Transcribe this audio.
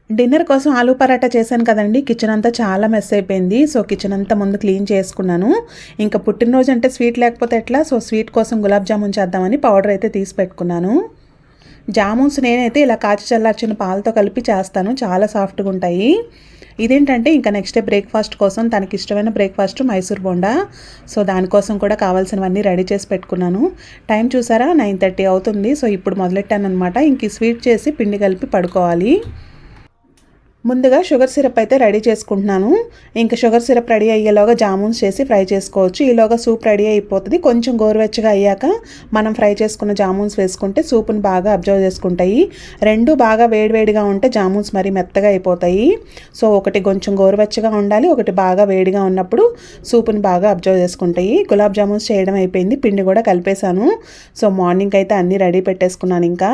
Dinner కోసం ఆలూ పరాటా చేశాను కదండి. కిచెన్ అంతా చాలా మెస్ అయిపోయింది. సో కిచెన్ అంతా ముందు క్లీన్ చేసుకున్నాను. ఇంకా పుట్టినరోజు అంటే స్వీట్ లేకపోతే ఎట్లా, సో స్వీట్ కోసం గులాబ్ జామున్ చేద్దామని పౌడర్ అయితే తీసి పెట్టుకున్నాను. జామున్స్ నేనైతే ఇలా కాచి చల్లార్చిన పాలతో కలిపి చేస్తాను, చాలా సాఫ్ట్గా ఉంటాయి. ఇదేంటంటే ఇంకా నెక్స్ట్ డే బ్రేక్ఫాస్ట్ కోసం తనకి ఇష్టమైన బ్రేక్ఫాస్ట్ మైసూర్ బోండా. సో దానికోసం కూడా కావాల్సినవన్నీ రెడీ చేసి పెట్టుకున్నాను. టైం చూసారా 9:30 అవుతుంది. సో ఇప్పుడు మొదలెట్టాను అనమాట. ఇంక స్వీట్ చేసి పిండి కలిపి పడుకోవాలి. ముందుగా షుగర్ సిరప్ అయితే రెడీ చేసుకుంటున్నాను. ఇంకా షుగర్ సిరప్ రెడీ అయ్యేలోగా జామున్స్ చేసి ఫ్రై చేసుకోవచ్చు. ఈలోగా సూప్ రెడీ అయిపోతుంది. కొంచెం గోరువెచ్చగా అయ్యాక మనం ఫ్రై చేసుకున్న జామున్స్ వేసుకుంటే సూప్ని బాగా అబ్జర్వ్ చేసుకుంటాయి. రెండు బాగా వేడివేడిగా ఉంటే జామున్స్ మరి మెత్తగా అయిపోతాయి. సో ఒకటి కొంచెం గోరువెచ్చగా ఉండాలి, ఒకటి బాగా వేడిగా ఉన్నప్పుడు సూప్ని బాగా అబ్జర్వ్ చేసుకుంటాయి. గులాబ్ జామున్స్ చేయడం అయిపోయింది, పిండి కూడా కలిపేశాను. సో మార్నింగ్ అయితే అన్నీ రెడీ పెట్టేసుకున్నాను. ఇంకా